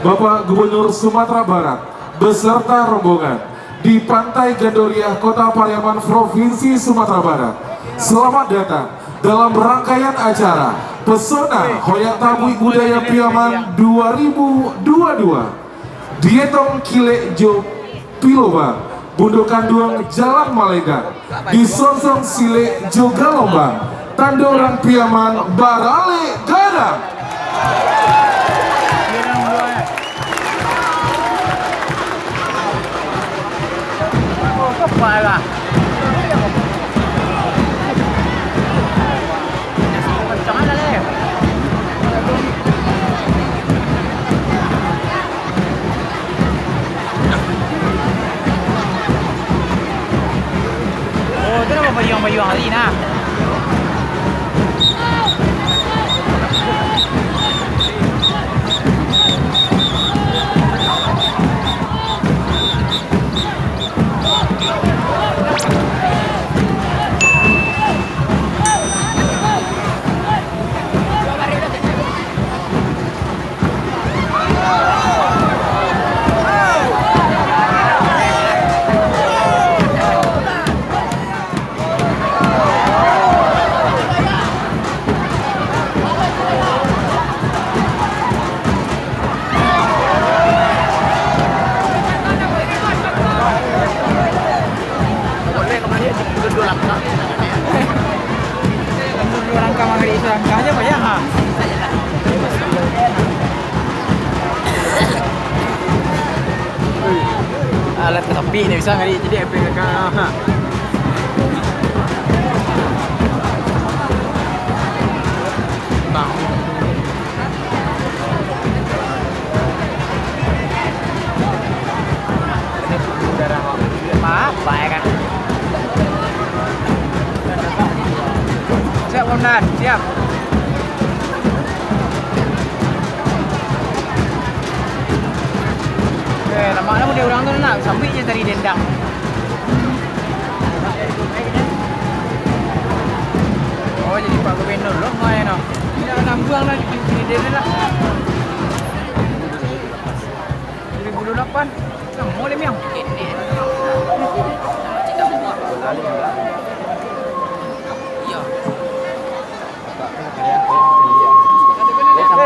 Bapak Gubernur Sumatera Barat beserta rombongan di Pantai Gandoria, Kota Pariaman, Provinsi Sumatera Barat. Selamat datang dalam rangkaian acara Pesona Hoyak Tabui Budaya Piaman 2022. Dietong Kile Jo Pilobang, Bundukan Duang Jalan Malega, Disonsong Sile Joga Lombang, Tandorang Piaman Barale Gadang. Parah. Macam mana leh? Oh, tu nama bayang-bayang hari nah. Langkahnya banyak ha. Alat kesepi ni bisa kali jadi apa kakak ha. Bang. Udara maaf baik kan. Siap Komandan, siap. Lama-lama dia orang tu nak sambil je tari dendang. Oh jadi Pak Gubernur loh main no. Dia nak buang lah di dia lah. 2008. Semua lem yang.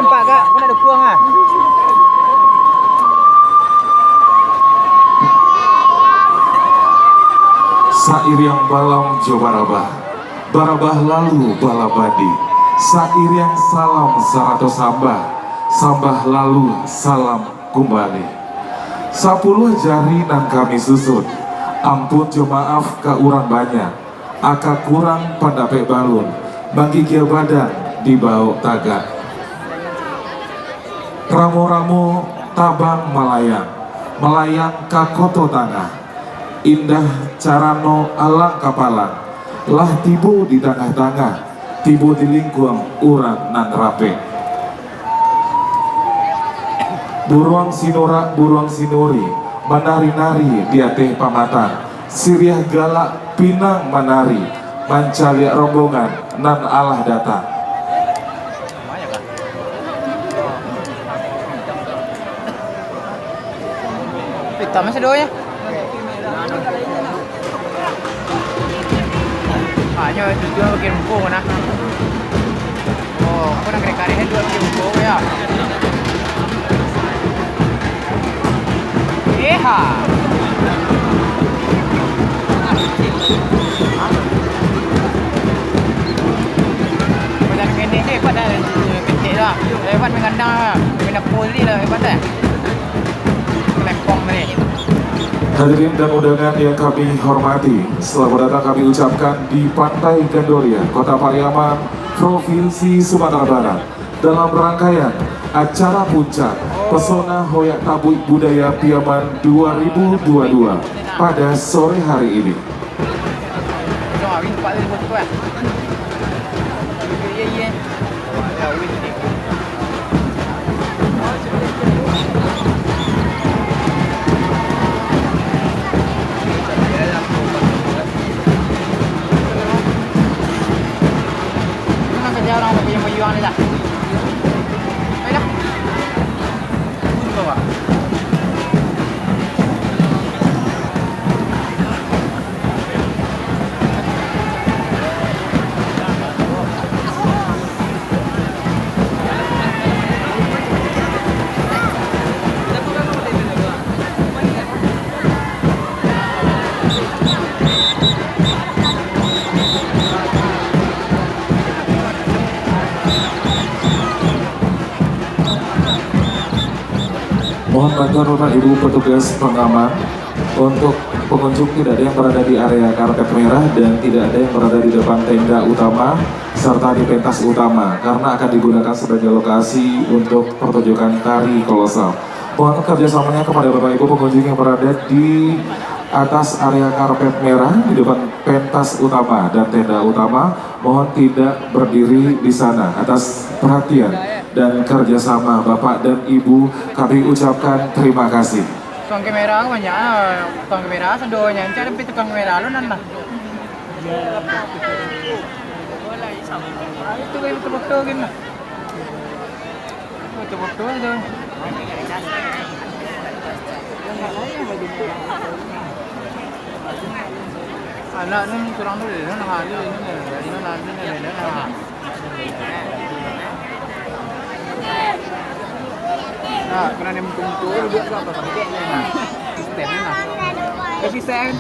Pak kak, mana ada buang ah? Sair yang balam Jobarabah, barabah lalu balabadi. Sair yang salam sarato sambah, sambah lalu salam kembali. 10 jari nan kami susun, ampun jo maaf ka urang banyak, aka kurang pandape balun, bagi kia badan dibau tagak. Ramo-ramo tabang melayang, melayang ka koto tanah. Indah carano alang kapalan, lah tibu di tengah-tengah, tibu di lingkung urang nan rape. Buruang sinora, buruang sinuri, menari-nari di ateh pamatan, siriah galak pinang menari, mancaliak rombongan nan Allah datang. Kita masih doanya. Hanya dua bagian buku mana? Oh, aku nak kena kari dua bagian buku ya. Eha. Pada kene ni pada kecil lah. Lewat mengandang lah. Kena poli lah hebat dah. Kelempong ni. Hadirin dan undangan yang kami hormati, selamat datang kami ucapkan di Pantai Gandoria, Kota Pariaman, Provinsi Sumatera Barat, dalam rangkaian acara puncak Pesona Hoyak Tabui Budaya Piaman 2022 pada sore hari ini. Orang bayang-bayang ni dah. Baiklah. Tunggu apa? bantuan Bapak Ibu petugas pengaman untuk pengunjung tidak ada yang berada di area karpet merah dan tidak ada yang berada di depan tenda utama serta di pentas utama karena akan digunakan sebagai lokasi untuk pertunjukan tari kolosal. Mohon kerjasamanya kepada Bapak Ibu pengunjung yang berada di atas area karpet merah di depan pentas utama dan tenda utama, mohon tidak berdiri di sana. Atas perhatian dan kerjasama Bapak dan Ibu kami ucapkan terima kasih. Tukang kamera banyak ah. Tukang kamera sedoanya. Cari tapi tukang kamera lu nana. Itu kayak betul-betul gitu. Betul-betul itu. Anak ni kurang dulu, nak hari ini nak. Nah, kena dia mentung-tung, dia apa sampai ni nak. Sistem ni nak. Tapi sen.